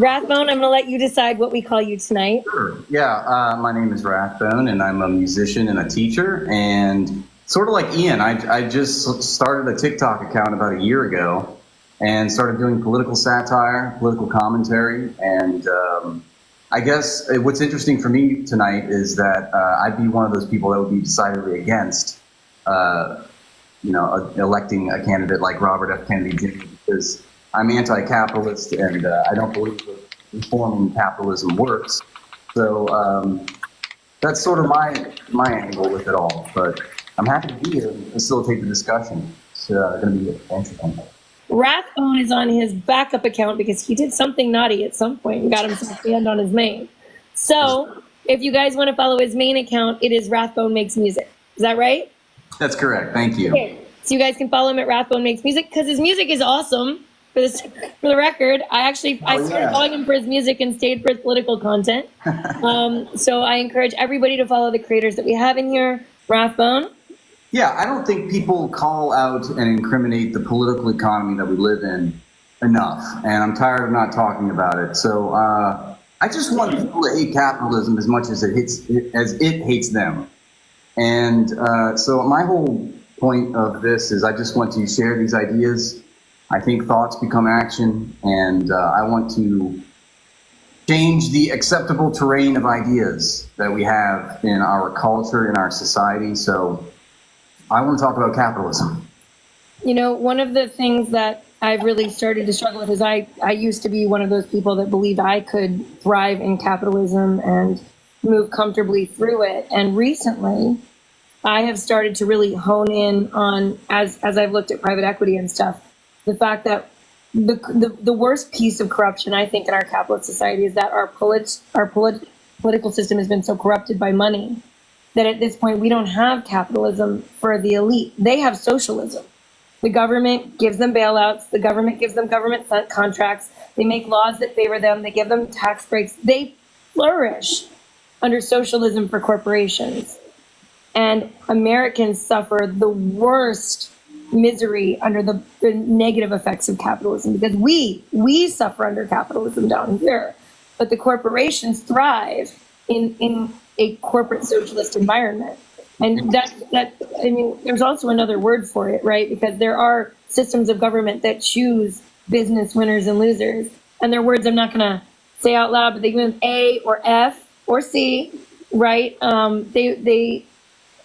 Rathbone, I'm going to let you decide what we call you tonight. Sure. Yeah, my name is Rathbone, and I'm a musician and a teacher. And sort of like Ian, I just started a TikTok account about a year ago and started doing political satire, political commentary. And I guess what's interesting for me tonight is that I'd be one of those people that would be decidedly against, electing a candidate like Robert F. Kennedy Jr. because I'm anti-capitalist, and I don't believe that reforming capitalism works. So that's sort of my angle with it all. But I'm happy to be here and facilitate the discussion. It's going to be interesting. Rathbone is on his backup account because he did something naughty at some point and got himself banned on his main. So if you guys want to follow his main account, it is Rathbone Makes Music. Is that right? That's correct. Thank you. Okay. So you guys can follow him at Rathbone Makes Music because his music is awesome. For the record, I started following him for his music and stayed for his political content. So I encourage everybody to follow the creators that we have in here. Rathbone. Yeah, I don't think people call out and incriminate the political economy that we live in enough, and I'm tired of not talking about it. So I just want people to hate capitalism as much as it hates them. And so my whole point of this is I just want to share these ideas. I think thoughts become action, and I want to change the acceptable terrain of ideas that we have in our culture, in our society. So I want to talk about capitalism. You know, one of the things that I've really started to struggle with is I used to be one of those people that believed I could thrive in capitalism and move comfortably through it. And recently, I have started to really hone in on, as I've looked at private equity and stuff, the fact that the worst piece of corruption, I think, in our capitalist society is that our political system has been so corrupted by money that at this point we don't have capitalism for the elite. They have socialism. The government gives them bailouts. The government gives them government contracts. They make laws that favor them. They give them tax breaks. They flourish under socialism for corporations. And Americans suffer the worst misery under the negative effects of capitalism because we suffer under capitalism down here, but the corporations thrive in a corporate socialist environment. And there's also another word for it, right? Because there are systems of government that choose business winners and losers, and they're words I'm not going to say out loud, but they give them A or F or C, right?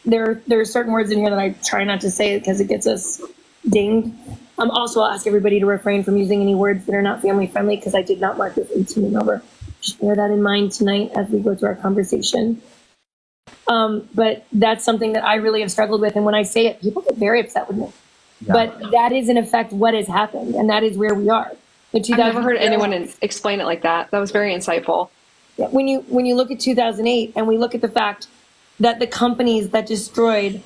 There are certain words in here that I try not to say because it gets us dinged. Also, I'll ask everybody to refrain from using any words that are not family friendly because I did not mark this 18 and over. Just bear that in mind tonight as we go through our conversation. But that's something that I really have struggled with. And when I say it, people get very upset with me. Yeah. But that is, in effect, what has happened. And that is where we are. I've never heard anyone explain it like that. That was very insightful. Yeah, when you look at 2008 and we look at the fact that the companies that destroyed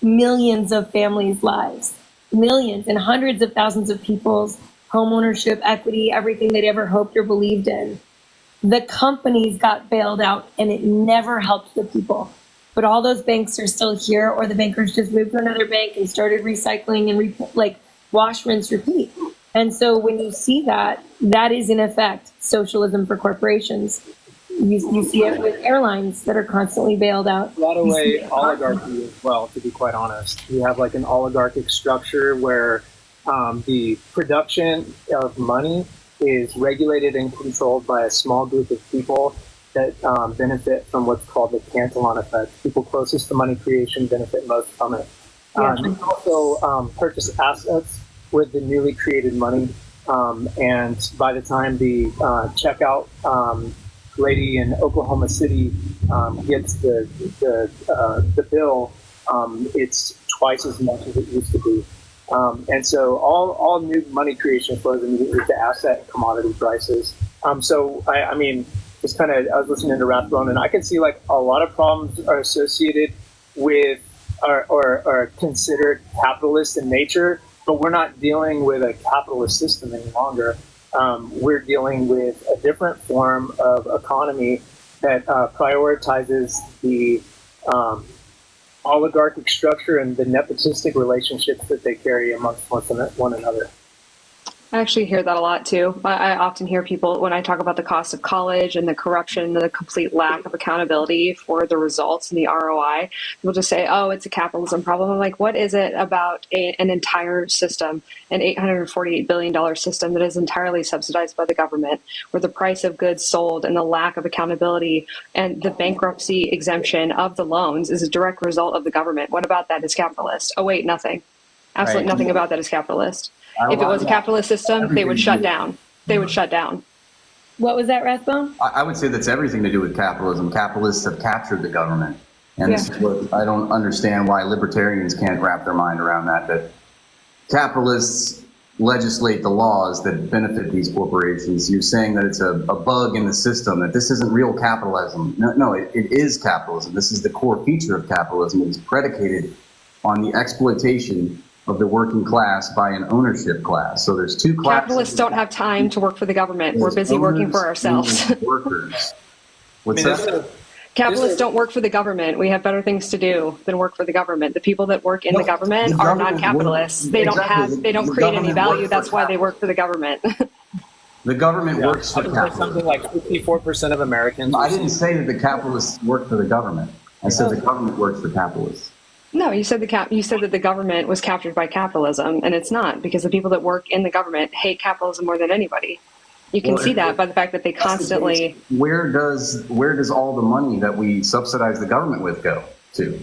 millions of families' lives, millions and hundreds of thousands of people's home ownership, equity, everything they'd ever hoped or believed in, the companies got bailed out and it never helped the people. But all those banks are still here, or the bankers just moved to another bank and started recycling and wash, rinse, repeat. And so when you see that, that is in effect socialism for corporations. You see it with airlines that are constantly bailed out. A lot of way oligarchy as well, to be quite honest. You have like an oligarchic structure where the production of money is regulated and controlled by a small group of people that benefit from what's called the Cantillon effect. People closest to money creation benefit most from it. They can also purchase assets with the newly created money. And by the time the checkout lady in Oklahoma City gets the bill, it's twice as much as it used to be. And so all new money creation flows immediately to asset and commodity prices. So I mean, just kind of, I was listening to Rathbone, and I can see like a lot of problems are associated with or considered capitalist in nature, but we're not dealing with a capitalist system any longer. We're dealing with a different form of economy that prioritizes the oligarchic structure and the nepotistic relationships that they carry amongst one another. I actually hear that a lot too. I often hear people when I talk about the cost of college and the corruption and the complete lack of accountability for the results and the ROI. People just say, "Oh, it's a capitalism problem." I'm like, what is it about an entire system, an $848 billion system that is entirely subsidized by the government, where the price of goods sold and the lack of accountability and the bankruptcy exemption of the loans is a direct result of the government? What about that is capitalist? Oh, wait, nothing. Absolutely Right. nothing about that is capitalist. If it was a capitalist system, they would shut down. They would shut down. What was that, Rathbone? I would say that's everything to do with capitalism. Capitalists have captured the government. And this is what I don't understand why libertarians can't wrap their mind around that capitalists legislate the laws that benefit these corporations. You're saying that it's a bug in the system, that this isn't real capitalism. No, it is capitalism. This is the core feature of capitalism. It is predicated on the exploitation of the working class by an ownership class. So there's two classes. Capitalists don't have time to work for the government. We're busy working for ourselves. Workers. What's that? Capitalists don't work for the government. We have better things to do than work for the government. The people that work in the government are not capitalists. They don't create any value. That's why they work for the government. The government works for capitalists. Something like 54% of Americans. I didn't say that the capitalists work for the government. I said the government works for capitalists. No, you said that the government was captured by capitalism, and it's not, because the people that work in the government hate capitalism more than anybody. You can see that by the fact that they constantly. Where does all the money that we subsidize the government with go to?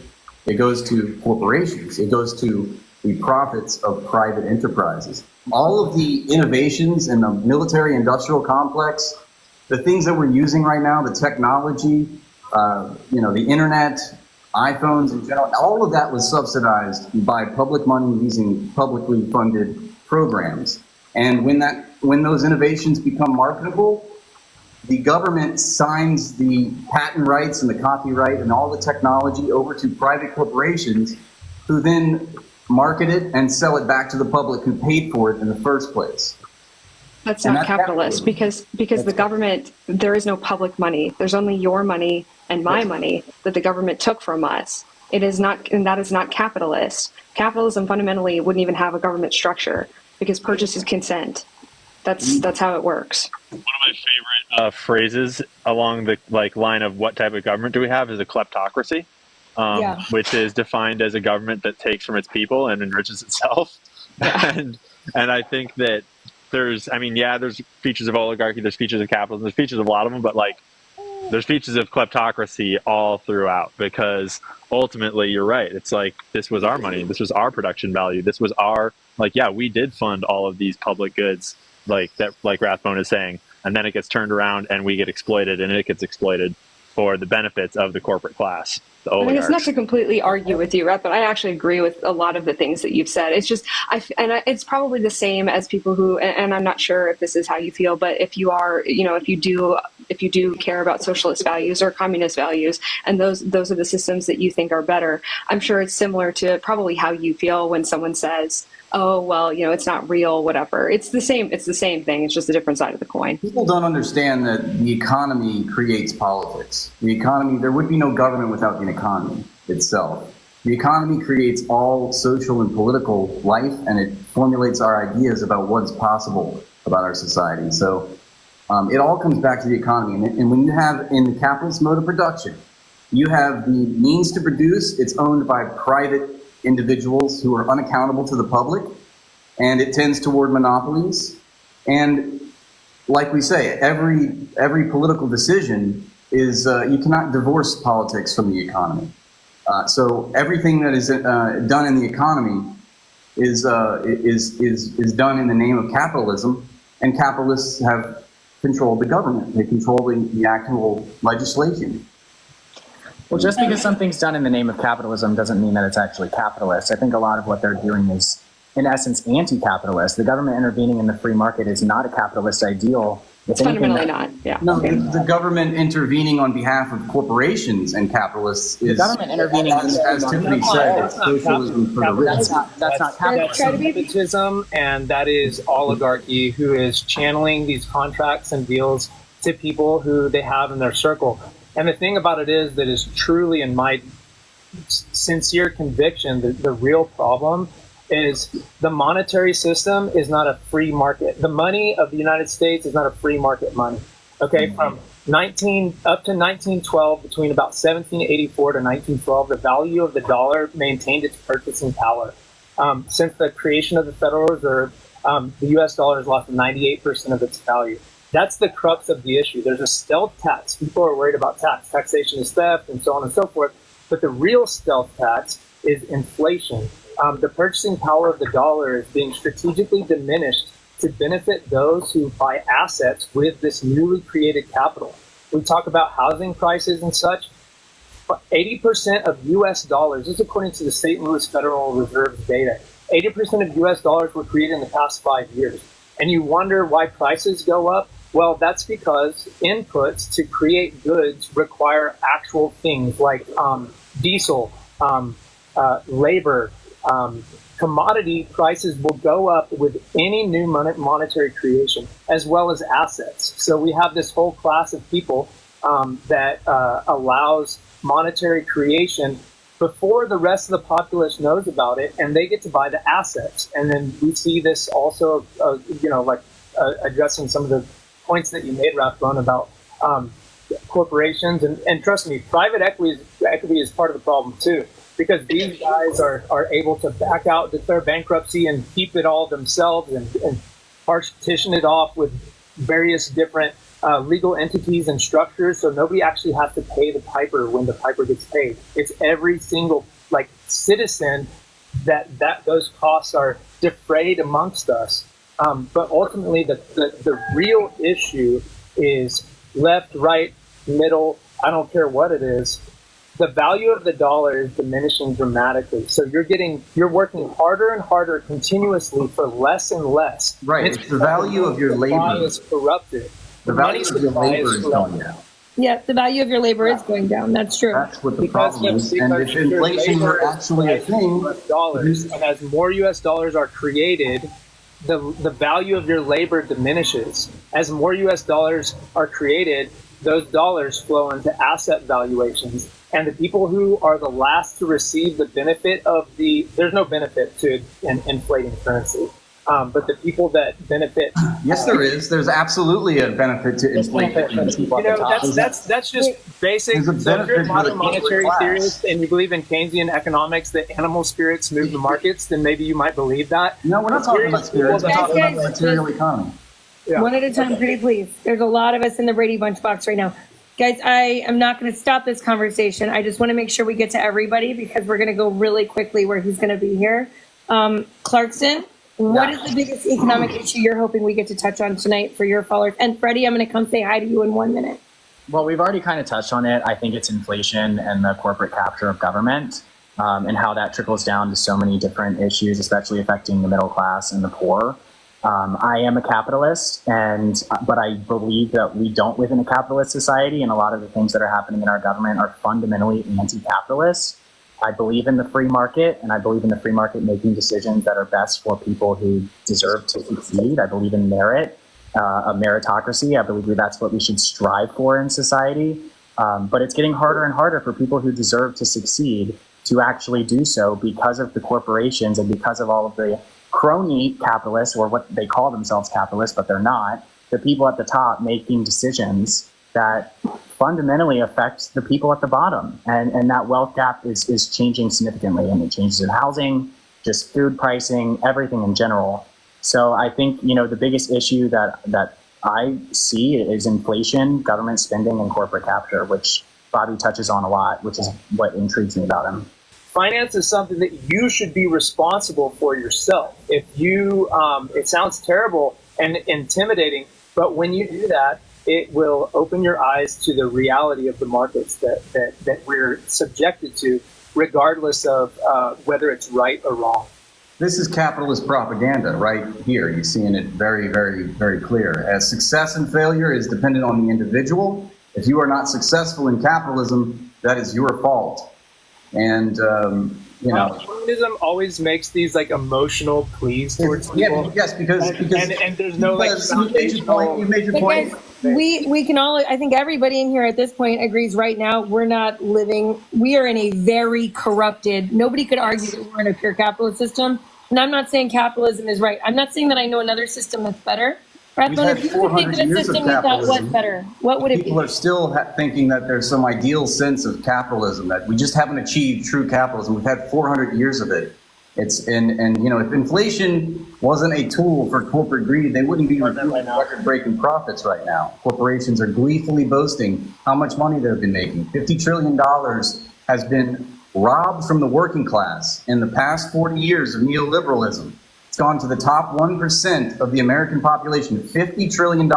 It goes to corporations. It goes to the profits of private enterprises. All of the innovations in the military-industrial complex, the things that we're using right now, the technology, the internet, iPhones in general, all of that was subsidized by public money using publicly funded programs. And when those innovations become marketable, the government signs the patent rights and the copyright and all the technology over to private corporations, who then market it and sell it back to the public who paid for it in the first place. That's not capitalist, because the government, there is no public money. There's only your money and my money that the government took from us. It is not, and that is not capitalist. Capitalism fundamentally wouldn't even have a government structure, because purchase is consent. That's how it works. One of my favorite phrases along the line of what type of government do we have is a kleptocracy, which is defined as a government that takes from its people and enriches itself. and I think that there's features of oligarchy, there's features of capitalism, there's features of a lot of them, but there's features of kleptocracy all throughout, because ultimately you're right. It's like, this was our money. This was our production value. This was our, we did fund all of these public goods like Rathbone is saying, and then it gets turned around and we get exploited, and it gets exploited for the benefits of the corporate class, the oligarchs. I mean, it's not to completely argue with you, Rath, but I actually agree with a lot of the things that you've said. It's just, it's probably the same as people who, and I'm not sure if this is how you feel, but if you are, if you do care about socialist values or communist values, and those are the systems that you think are better, I'm sure it's similar to probably how you feel when someone says, oh, well, it's not real, whatever. It's the same thing. It's just a different side of the coin. People don't understand that the economy creates politics. The economy, there would be no government without the economy itself. The economy creates all social and political life, and it formulates our ideas about what's possible about our society. So it all comes back to the economy. And when you have, in the capitalist mode of production, you have the means to produce, it's owned by private individuals who are unaccountable to the public, and it tends toward monopolies. And like we say, every political decision is, you cannot divorce politics from the economy. So everything that is done in the economy is done in the name of capitalism, and capitalists have controlled the government. They control the actual legislation. Well, just because something's done in the name of capitalism doesn't mean that it's actually capitalist. I think a lot of what they're doing is, in essence, anti-capitalist. The government intervening in the free market is not a capitalist ideal. It's fundamentally not, yeah. No, the government intervening on behalf of corporations and capitalists is... The government intervening... As Tiffany said, it's socialism for the rich. That's not capitalism. Nepotism, and that is oligarchy, who is channeling these contracts and deals to people who they have in their circle. And the thing about it is that is truly, in my sincere conviction, the real problem is the monetary system is not a free market. The money of the United States is not a free market money. Okay, from 1912, between about 1784 to 1912, the value of the dollar maintained its purchasing power. Since the creation of the Federal Reserve, the U.S. dollar has lost 98% of its value. That's the crux of the issue. There's a stealth tax. People are worried about tax. Taxation is theft and so on and so forth. But the real stealth tax is inflation. The purchasing power of the dollar is being strategically diminished to benefit those who buy assets with this newly created capital. We talk about housing prices and such. 80% of U.S. dollars, this is according to the St. Louis Federal Reserve data, 80% of U.S. dollars were created in the past 5 years. And you wonder why prices go up? Well, that's because inputs to create goods require actual things like diesel, labor, commodity prices will go up with any new monetary creation, as well as assets. So we have this whole class of people that allows monetary creation before the rest of the populace knows about it, and they get to buy the assets. And then we see this also, addressing some of the points that you made, Rathbone, about corporations. And trust me, private equity is part of the problem too, because these guys are able to back out, declare bankruptcy, and keep it all themselves and partition it off with various different legal entities and structures, so nobody actually has to pay the piper when the piper gets paid. It's every single citizen that those costs are defrayed amongst us. But ultimately, the real issue is left, right, middle. I don't care what it is. The value of the dollar is diminishing dramatically. So you're working harder and harder continuously for less and less. Right. It's the value of your labor is corrupted. The value of your labor is going down. Yeah, the value of your labor is going down. That's true. That's what the problem is. And if inflation were actually a thing, and as more U.S. dollars are created, the value of your labor diminishes. As more U.S. dollars are created, those dollars flow into asset valuations. And the people who are the last to receive the benefit of there's no benefit to inflating currency. But the people that benefit, yes, there is. There's absolutely a benefit to inflation. That's just basic. So if you're a modern monetary theorist and you believe in Keynesian economics that animal spirits move the markets, then maybe you might believe that. No, we're not talking about spirits. We're talking about the material economy. Yeah. One at a time, pretty please. There's a lot of us in the Brady Bunch box right now. Guys, I am not going to stop this conversation. I just want to make sure we get to everybody because we're going to go really quickly where he's going to be here. Clarkson, what is the biggest economic issue you're hoping we get to touch on tonight for your followers? And Freddie, I'm going to come say hi to you in 1 minute. Well, we've already kind of touched on it. I think it's inflation and the corporate capture of government and how that trickles down to so many different issues, especially affecting the middle class and the poor. I am a capitalist, but I believe that we don't live in a capitalist society, and a lot of the things that are happening in our government are fundamentally anti-capitalist. I believe in the free market, and I believe in the free market making decisions that are best for people who deserve to succeed. I believe in merit, a meritocracy. I believe that's what we should strive for in society. But it's getting harder and harder for people who deserve to succeed to actually do so because of the corporations and because of all of the crony capitalists, or what they call themselves capitalists, but they're not, the people at the top making decisions that fundamentally affect the people at the bottom. And that wealth gap is changing significantly, and it changes in housing, just food pricing, everything in general. So I think, the biggest issue that I see is inflation, government spending, and corporate capture, which Bobby touches on a lot, which is what intrigues me about him. Finance is something that you should be responsible for yourself. If you, it sounds terrible and intimidating, but when you do that, it will open your eyes to the reality of the markets that we're subjected to, regardless of whether it's right or wrong. This is capitalist propaganda right here. You're seeing it very, very, very clear. As success and failure is dependent on the individual. If you are not successful in capitalism, that is your fault. And, communism always makes these emotional pleas towards people. Yeah, yes, because and there's no you made your point. Guys, we can all, I think everybody in here at this point agrees right now, we are in a very corrupted, nobody could argue that we're in a pure capitalist system. And I'm not saying capitalism is right. I'm not saying that I know another system that's better. Rathbone, had if you could think 400 of a years of system you thought was capitalism. better, what would it be? People are still thinking that there's some ideal sense of capitalism, that we just haven't achieved true capitalism. We've had 400 years of it. And you know, if inflation wasn't a tool for corporate greed, they wouldn't be reporting record-breaking profits right now. Corporations are gleefully boasting how much money they've been making. $50 trillion has been robbed from the working class in the past 40 years of neoliberalism. It's gone to the top 1% of the American population. $50 trillion.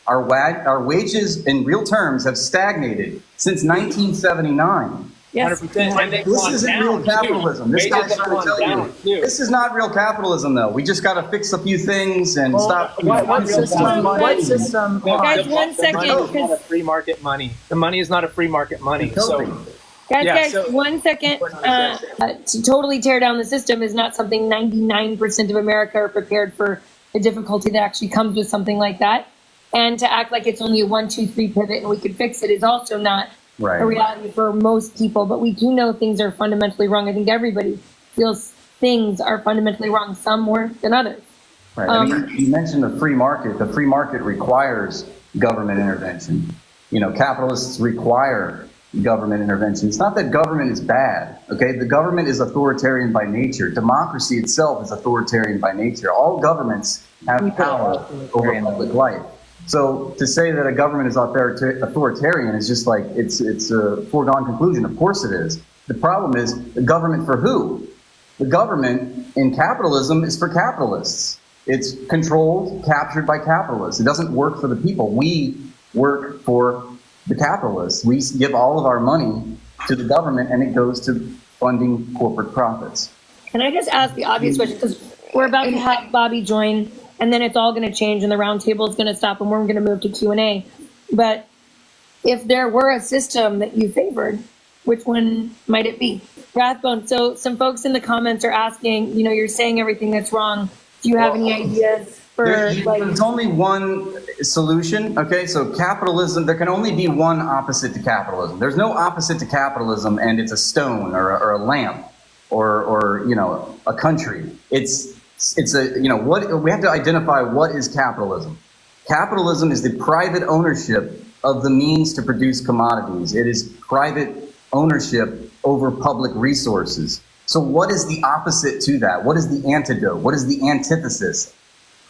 Our wages in real terms have stagnated since 1979. Yes. 100%. This isn't real capitalism. This guy's trying to tell you. This is not real capitalism, though. We just got to fix a few things and stop. What system? Guys, 1 second. The money is not a free market money. The money is not a free market money. So, Guys, 1 second. To totally tear down the system is not something 99% of America are prepared for, the difficulty that actually comes with something like that. And to act like it's only a 1, 2, 3 pivot and we can fix it is also not a reality for most people. But we do know things are fundamentally wrong. I think everybody feels things are fundamentally wrong, some more than others. Right. I mean, you mentioned the free market. The free market requires government intervention. You know, capitalists require government intervention. It's not that government is bad, okay? The government is authoritarian by nature. Democracy itself is authoritarian by nature. All governments have power over public life. So to say that a government is authoritarian is just like, it's a foregone conclusion. Of course it is. The problem is, the government for who? The government in capitalism is for capitalists. It's controlled, captured by capitalists. It doesn't work for the people. We work for the capitalists. We give all of our money to the government and it goes to funding corporate profits. Can I just ask the obvious question? Because we're about to have Bobby join, and then it's all going to change, and the roundtable is going to stop, and we're going to move to Q&A. But if there were a system that you favored, which one might it be? Rathbone, so some folks in the comments are asking, you know, you're saying everything that's wrong. Do you have any ideas for, there's only one solution, okay? So capitalism, there can only be one opposite to capitalism. There's no opposite to capitalism and it's a stone or a lamp or you know, a country. It's a, you know, what we have to identify what is capitalism. Capitalism is the private ownership of the means to produce commodities. It is private ownership over public resources. So what is the opposite to that? What is the antidote? What is the antithesis?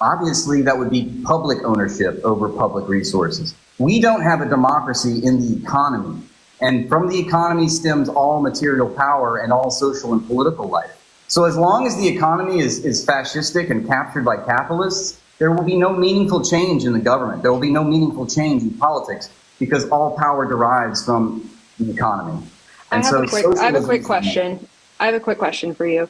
Obviously, that would be public ownership over public resources. We don't have a democracy in the economy. And from the economy stems all material power and all social and political life. So as long as the economy is fascistic and captured by capitalists, there will be no meaningful change in the government. There will be no meaningful change in politics because all power derives from the economy. I have a quick question. I have a quick question for you.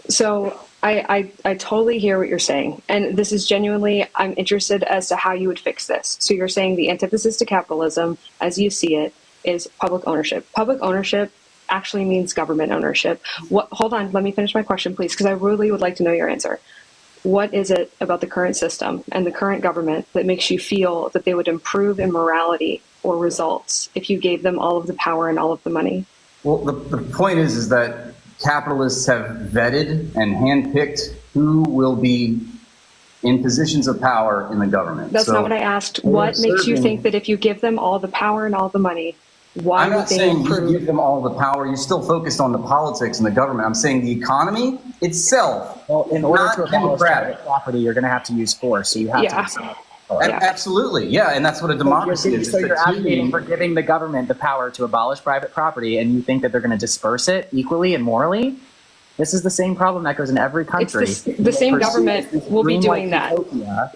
So I totally hear what you're saying. And this is genuinely, I'm interested as to how you would fix this. So you're saying the antithesis to capitalism, as you see it, is public ownership. Public ownership actually means government ownership. Hold on, let me finish my question, please, because I really would like to know your answer. What is it about the current system and the current government that makes you feel that they would improve in morality or results if you gave them all of the power and all of the money? Well, the point is that capitalists have vetted and handpicked who will be in positions of power in the government. That's not what I asked. What makes you think that if you give them all the power and all the money, why would they improve? I'm not saying you give them all the power. You're still focused on the politics and the government. I'm saying the economy itself. Well, in order to abolish private property, you're going to have to use force. So you have to. Absolutely, yeah, and that's what a democracy is. So you're advocating for giving the government the power to abolish private property, and you think that they're going to disperse it equally and morally? This is the same problem that goes in every country. The same government will be doing that.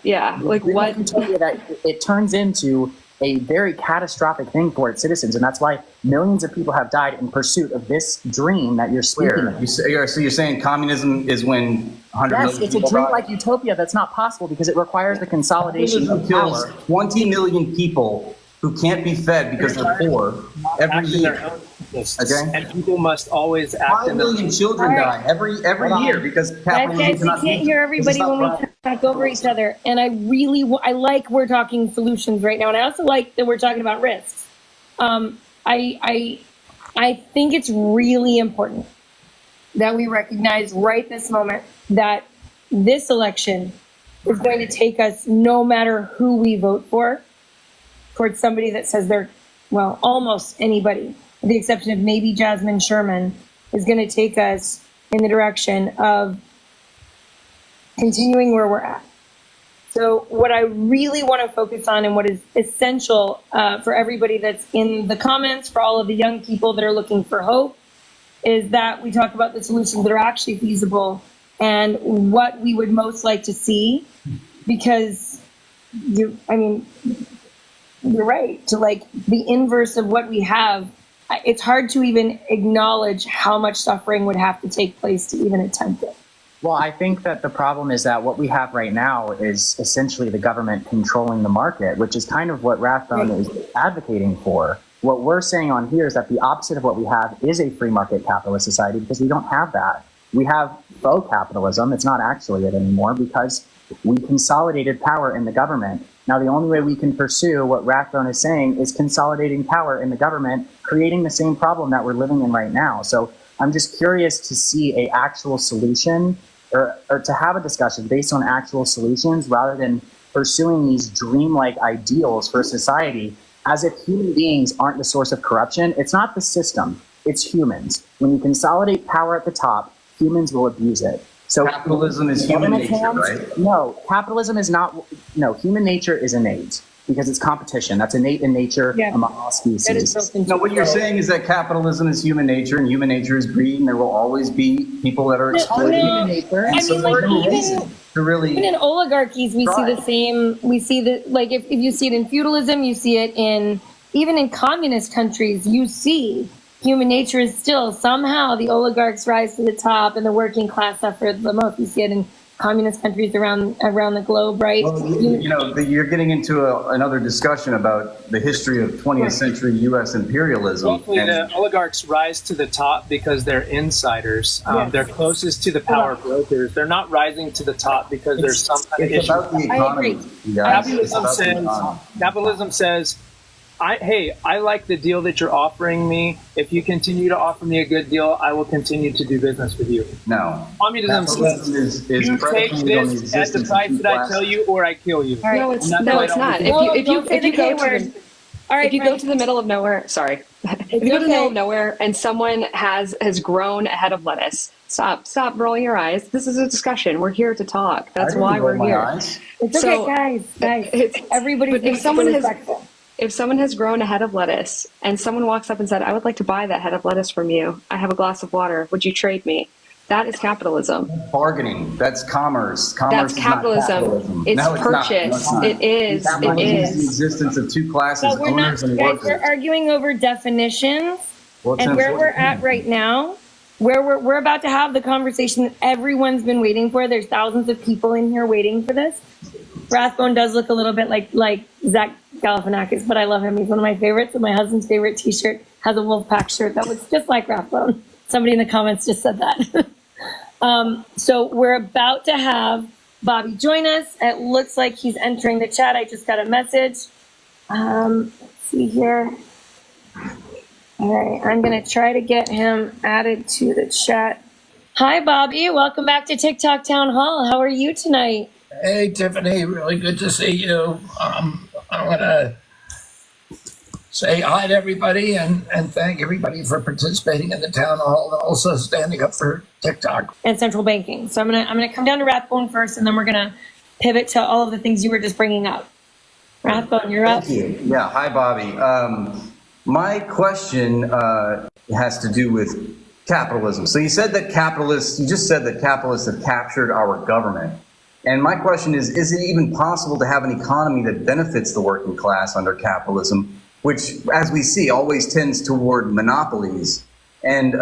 Yeah, like what? Utopia that it turns into a very catastrophic thing for its citizens, and that's why millions of people have died in pursuit of this dream that you're speaking of. So you're saying communism is when 100 million it's a dream like utopia that's not possible because it requires the consolidation of power. 20 million people who can't be fed because they're poor every year. Okay? And people must always act. 5 million children die every year because capitalism. Guys, we can't hear everybody when we talk over each other. And I like we're talking solutions right now, and I also like that we're talking about risks. I think it's really important that we recognize right this moment that this election is going to take us, no matter who we vote for, towards somebody that says they're, well, almost anybody, with the exception of maybe Jasmine Sherman, is going to take us in the direction of continuing where we're at. So what I really want to focus on, and what is essential for everybody that's in the comments, for all of the young people that are looking for hope, is that we talk about the solutions that are actually feasible and what we would most like to see, because you're right, to like the inverse of what we have. It's hard to even acknowledge how much suffering would have to take place to even attempt it. Well, I think that the problem is that what we have right now is essentially the government controlling the market, which is kind of what Rathbone is advocating for. What we're saying on here is that the opposite of what we have is a free market capitalist society, because we don't have that. We have faux capitalism. It's not actually it anymore, because we consolidated power in the government. Now, the only way we can pursue what Rathbone is saying is consolidating power in the government, creating the same problem that we're living in right now. So I'm just curious to see an actual solution, or to have a discussion based on actual solutions, rather than pursuing these dreamlike ideals for society as if human beings aren't the source of corruption. It's not the system, it's humans. When you consolidate power at the top, humans will abuse it. So capitalism is human nature, right? No, capitalism is not. No, human nature is innate, because it's competition. That's innate in nature among all species. No, what you're saying is that capitalism is human nature, and human nature is greed, and there will always be people that are exploiting human nature. And so there's no reason to really. Even in oligarchies, we see the same. We see that, like, if you see it in feudalism, you see it in, even in communist countries, you see human nature is still somehow the oligarchs rise to the top and the working class suffer the most. You see it in communist countries around the globe, right? Well, you're getting into another discussion about the history of 20th century U.S. imperialism. Hopefully, the oligarchs rise to the top because they're insiders. They're closest to the power brokers. They're not rising to the top because there's some kind of issue. About the economy. Capitalism says, I like the deal that you're offering me. If you continue to offer me a good deal, I will continue to do business with you. No. Communism says, you take this at the price that I tell you, or I kill you. Right. No, it's not. If you go to the middle of nowhere, if you go to the middle of nowhere and someone has grown a head of lettuce, stop rolling your eyes. This is a discussion. We're here to talk. That's why we're here. It's okay, guys. Everybody's being respectful. If someone has grown a head of lettuce and someone walks up and said, I would like to buy that head of lettuce from you. I have a glass of water. Would you trade me? That is capitalism. Bargaining. That's commerce. That's capitalism. It's purchase. It is. It is. The existence of two classes, but owners and workers. We're arguing over definitions, and where we're at right now, where we're about to have the conversation that everyone's been waiting for. There's thousands of people in here waiting for this. Rathbone does look a little bit like Zach Galifianakis, but I love him. He's one of my favorites, and my husband's favorite T-shirt has a Wolfpack shirt that looks just like Rathbone. Somebody in the comments just said that. So we're about to have Bobby join us. It looks like he's entering the chat. I just got a message. Let's see here. All right, I'm going to try to get him added to the chat. Hi, Bobby. Welcome back to TikTok Town Hall. How are you tonight? Hey, Tiffany, really good to see you. I'm going to say hi to everybody and thank everybody for participating in the town hall and also standing up for TikTok. And central banking. So I'm gonna come down to Rathbone first, and then we're going to pivot to all of the things you were just bringing up. Rathbone, you're up. Thank you. Yeah, hi, Bobby. My question has to do with capitalism. So you just said that capitalists have captured our government. And my question is it even possible to have an economy that benefits the working class under capitalism, which, as we see, always tends toward monopolies? And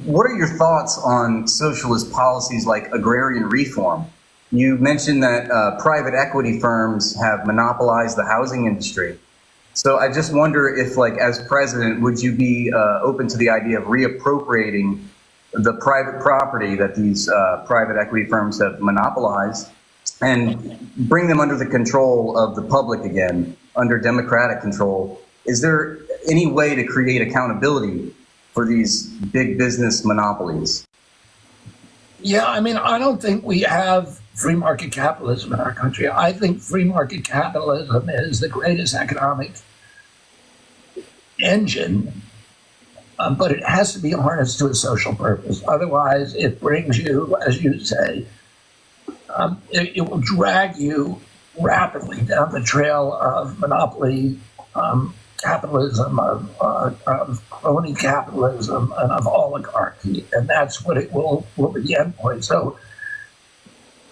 what are your thoughts on socialist policies like agrarian reform? You mentioned that private equity firms have monopolized the housing industry. So I just wonder if, like, as president, would you be open to the idea of reappropriating the private property that these private equity firms have monopolized and bring them under the control of the public again, under democratic control? Is there any way to create accountability for these big business monopolies? Yeah, I mean, I don't think we have free market capitalism in our country. I think free market capitalism is the greatest economic engine, but it has to be harnessed to a social purpose. Otherwise, it brings you, as you say, it will drag you rapidly down the trail of monopoly capitalism, of crony capitalism, and of oligarchy, and that's what it will be the end point. So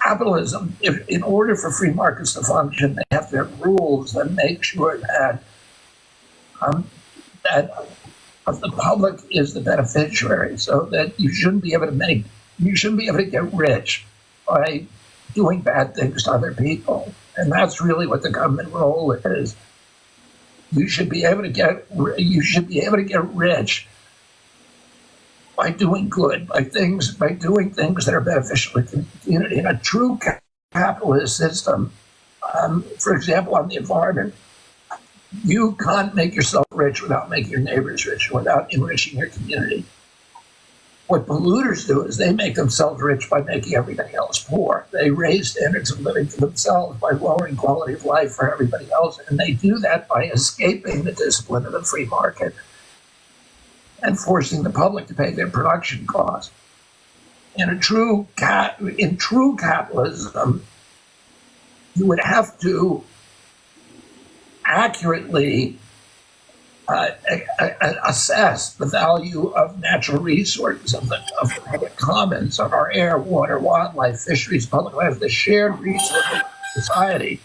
capitalism, if in order for free markets to function, they have to have rules that make sure that the public is the beneficiary, so that you shouldn't be able to get rich by doing bad things to other people, and that's really what the government role is. You should be able to get rich by doing good, by doing things that are beneficial to the community. In a true capitalist system, for example, on the environment, you can't make yourself rich without making your neighbors rich, without enriching your community. What polluters do is they make themselves rich by making everybody else poor. They raise standards of living for themselves by lowering quality of life for everybody else, and they do that by escaping the discipline of the free market and forcing the public to pay their production costs. In true capitalism, you would have to accurately assess the value of natural resources, of the public commons, of our air, water, wildlife, fisheries, public life, the shared resources of society.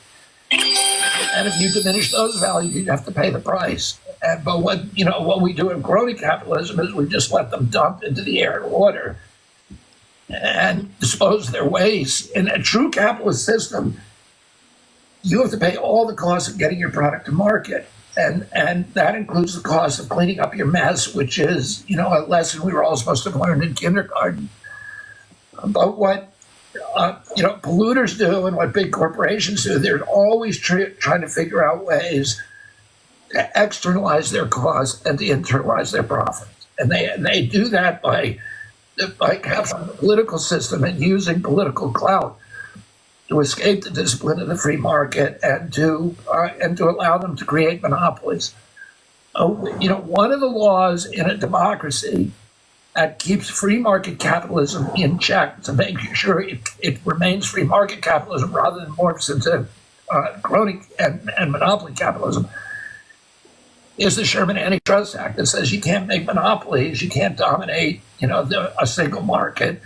And if you diminish those values, you'd have to pay the price. But what we do in crony capitalism is we just let them dump into the air and water and dispose their waste. In a true capitalist system, you have to pay all the costs of getting your product to market. And that includes the cost of cleaning up your mess, which is, a lesson we were all supposed to have learned in kindergarten. But what, polluters do and what big corporations do, they're always trying to figure out ways to externalize their costs and to internalize their profits. And they do that by having the political system and using political clout to escape the discipline of the free market and to allow them to create monopolies. One of the laws in a democracy that keeps free market capitalism in check to make sure it remains free market capitalism rather than morphs into crony and monopoly capitalism is the Sherman Antitrust Act that says you can't make monopolies, you can't dominate, a single market.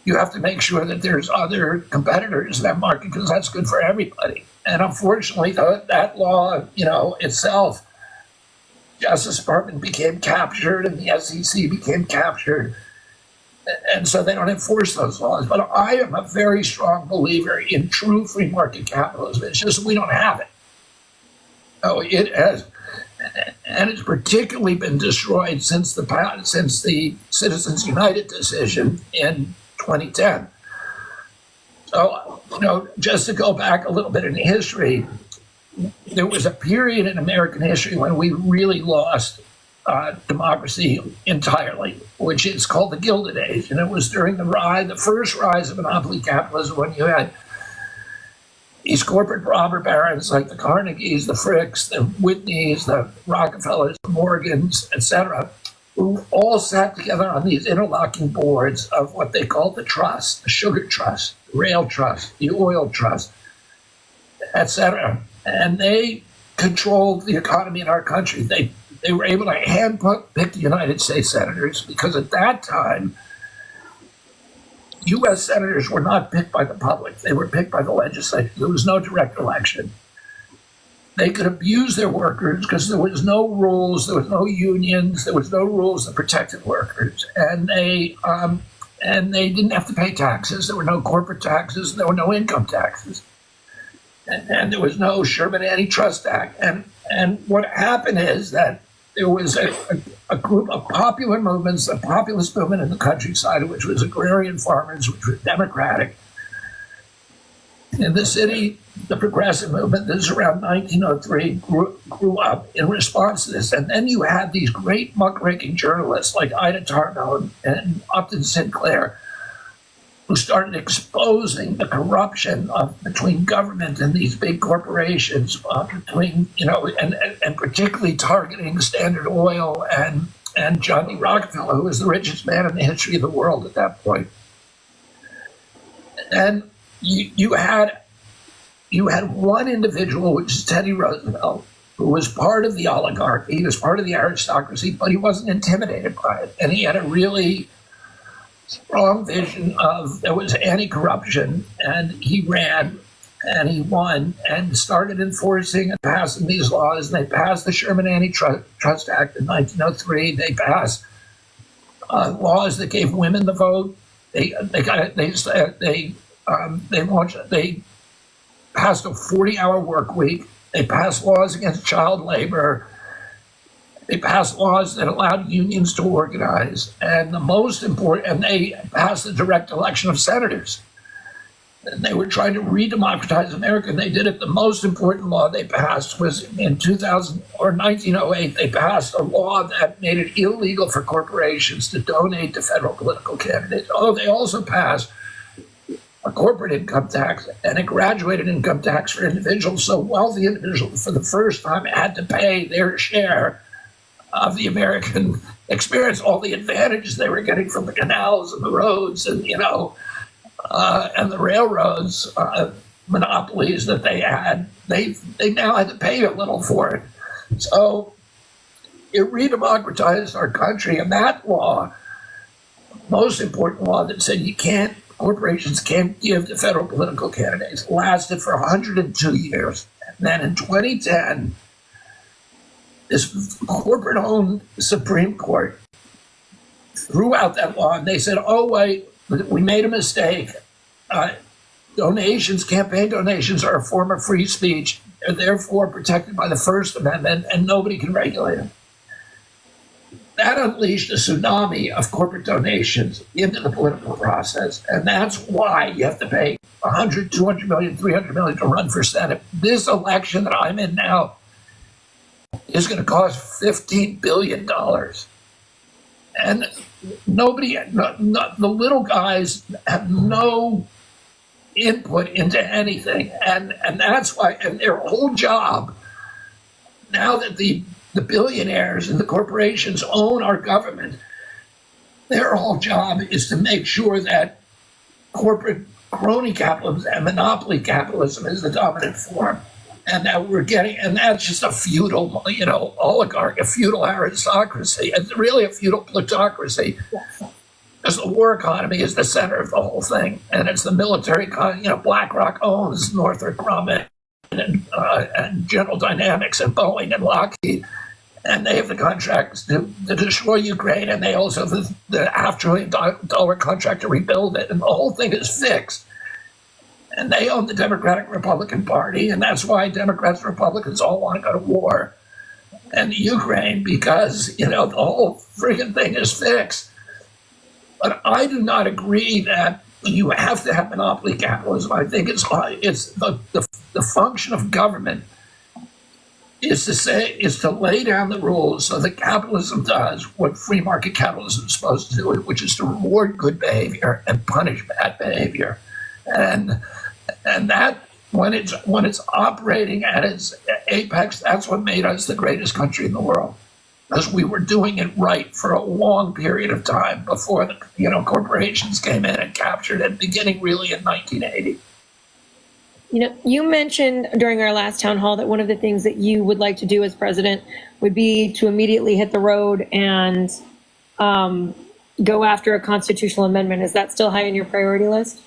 You have to make sure that there's other competitors in that market because that's good for everybody. And unfortunately, that law, itself, Justice Department became captured and the SEC became captured. And so they don't enforce those laws. But I am a very strong believer in true free market capitalism. It's just we don't have it. Oh, it has. And it's particularly been destroyed since the Citizens United decision in 2010. So, just to go back a little bit in history, there was a period in American history when we really lost democracy entirely, which is called the Gilded Age. And it was during the first rise of monopoly capitalism, when you had these corporate robber barons like the Carnegies, the Fricks, the Whitneys, the Rockefellers, the Morgans, etc., who all sat together on these interlocking boards of what they called the trust, the sugar trust, the rail trust, the oil trust, etc. And they controlled the economy in our country. They were able to handpick the United States senators because at that time, U.S. senators were not picked by the public. They were picked by the legislature. There was no direct election. They could abuse their workers because there was no rules, there was no unions, there was no rules that protected workers, and they didn't have to pay taxes. There were no corporate taxes, there were no income taxes, and there was no Sherman Antitrust Act. And what happened is that there was a group of popular movements, a populist movement in the countryside, which was agrarian farmers, which were democratic. In the city, the progressive movement, this is around 1903, grew up in response to this. And then you had these great muckraking journalists like Ida Tarbell and Upton Sinclair, who started exposing the corruption between government and these big corporations, and particularly targeting Standard Oil and John D. Rockefeller, who was the richest man in the history of the world at that point. And you had one individual, which is Teddy Roosevelt, who was part of the oligarchy, he was part of the aristocracy, but he wasn't intimidated by it. And he had a really strong vision of there was anti-corruption, and he ran and he won and started enforcing and passing these laws. And they passed the Sherman Antitrust Act in 1903. They passed laws that gave women the vote. They passed a 40-hour work week. They passed laws against child labor. They passed laws that allowed unions to organize. And the most important, and they passed the direct election of senators. And they were trying to re-democratize America, and they did it. The most important law they passed was in 1908, they passed a law that made it illegal for corporations to donate to federal political candidates. Oh, they also passed a corporate income tax and a graduated income tax for individuals. So wealthy individuals, for the first time, had to pay their share of the American experience, all the advantages they were getting from the canals and the roads and the railroads monopolies that they had. They now had to pay a little for it. So it re-democratized our country, and that law, most important law that said corporations can't give to federal political candidates, lasted for 102 years. And then in 2010, this corporate-owned Supreme Court threw out that law, and they said, oh, wait, we made a mistake. Campaign donations are a form of free speech. They're therefore protected by the First Amendment, and nobody can regulate them. That unleashed a tsunami of corporate donations into the political process, and that's why you have to pay $100, $200 million, $300 million to run for Senate. This election that I'm in now is going to cost $15 billion. And the little guys have no input into anything. And that's why, and their whole job, now that the billionaires and the corporations own our government, their whole job is to make sure that corporate crony capitalism and monopoly capitalism is the dominant form. And that and that's just a feudal, oligarchy, a feudal aristocracy. It's really a feudal plutocracy. Because the war economy is the center of the whole thing. And it's the military, BlackRock owns Northrop Grumman and General Dynamics and Boeing and Lockheed. And they have the contracts to destroy Ukraine. And they also have the $500 billion contract to rebuild it. And the whole thing is fixed. And they own the Democratic Republican Party, and that's why Democrats and Republicans all want to go to war and Ukraine, because, the whole friggin' thing is fixed. But I do not agree that you have to have monopoly capitalism. I think it's the function of government is to lay down the rules so that capitalism does what free market capitalism is supposed to do, which is to reward good behavior and punish bad behavior. And that, when it's operating at its apex, that's what made us the greatest country in the world, because we were doing it right for a long period of time before the corporations came in and captured it, beginning really in 1980. You mentioned during our last town hall that one of the things that you would like to do as president would be to immediately hit the road and go after a constitutional amendment. Is that still high on your priority list?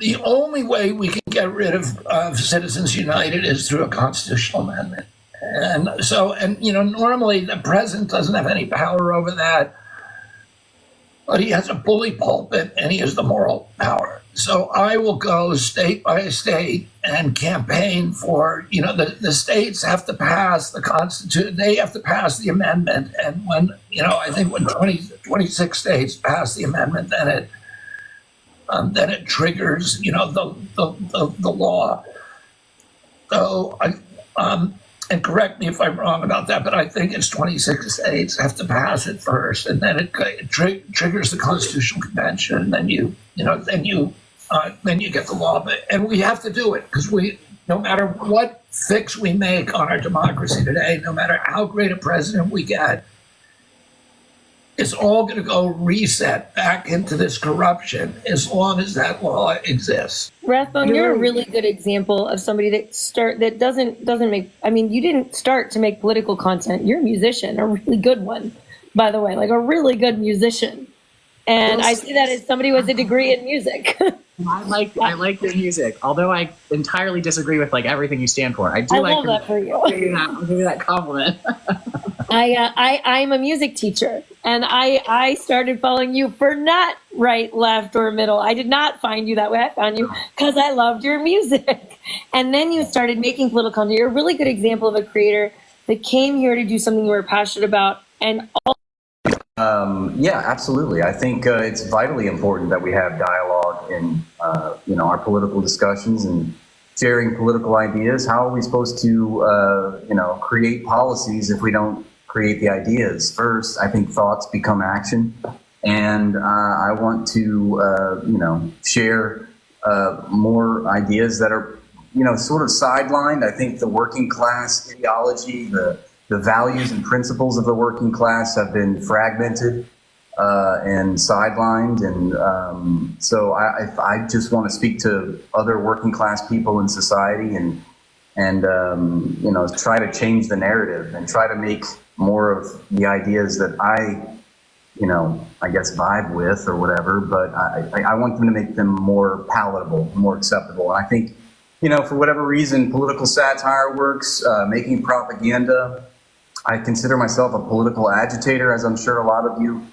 The only way we can get rid of Citizens United is through a constitutional amendment. And so, normally the president doesn't have any power over that, but he has a bully pulpit and he has the moral power. So I will go state by state and campaign for, the states have to pass the Constitution, they have to pass the amendment. And when, I think when 26 states pass the amendment, then it triggers, the law. So and correct me if I'm wrong about that, but I think it's 26 states have to pass it first, and then it triggers the Constitutional Convention, and then then you get the law. And we have to do it because no matter what fix we make on our democracy today, no matter how great a president we get, it's all going to go reset back into this corruption as long as that law exists. Rathbone, you're a really good example of somebody that doesn't make. I mean, you didn't start to make political content. You're a musician, a really good one, by the way, like a really good musician. And I see that as somebody with a degree in music. I like your music, although I entirely disagree with like everything you stand for. I love that for you. I'll give you that compliment. I'm a music teacher, and I started following you for not right, left, or middle. I did not find you that way. I found you because I loved your music. And then you started making political content. You're a really good example of a creator that came here to do something you were passionate about. And yeah, absolutely. I think it's vitally important that we have dialogue in our political discussions and sharing political ideas. How are we supposed to create policies if we don't create the ideas first? I think thoughts become action, and I want to share more ideas that are sort of sidelined. I think the working class ideology, the values and principles of the working class have been fragmented and sidelined, and so I just want to speak to other working class people in society and try to change the narrative and try to make more of the ideas that I guess vibe with or whatever, but I want them to make them more palatable, more acceptable. And I think, for whatever reason, political satire works, making propaganda. I consider myself a political agitator, as I'm sure a lot of you,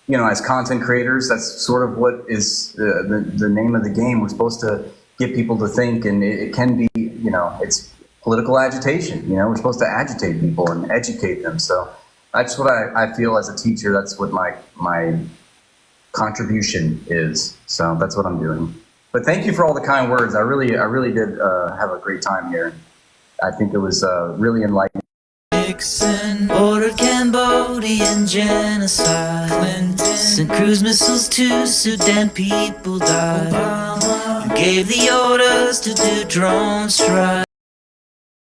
as content creators. That's sort of what is the name of the game. We're supposed to get people to think, and it can be, it's political agitation. We're supposed to agitate people and educate them. So that's what I feel as a teacher. That's what my contribution is. So that's what I'm doing. But thank you for all the kind words. I really did have a great time here. I think it was really enlightening. Nixon ordered Cambodian genocide. Clinton sent cruise missiles to Sudan, people died. Obama gave the orders to do drone strikes.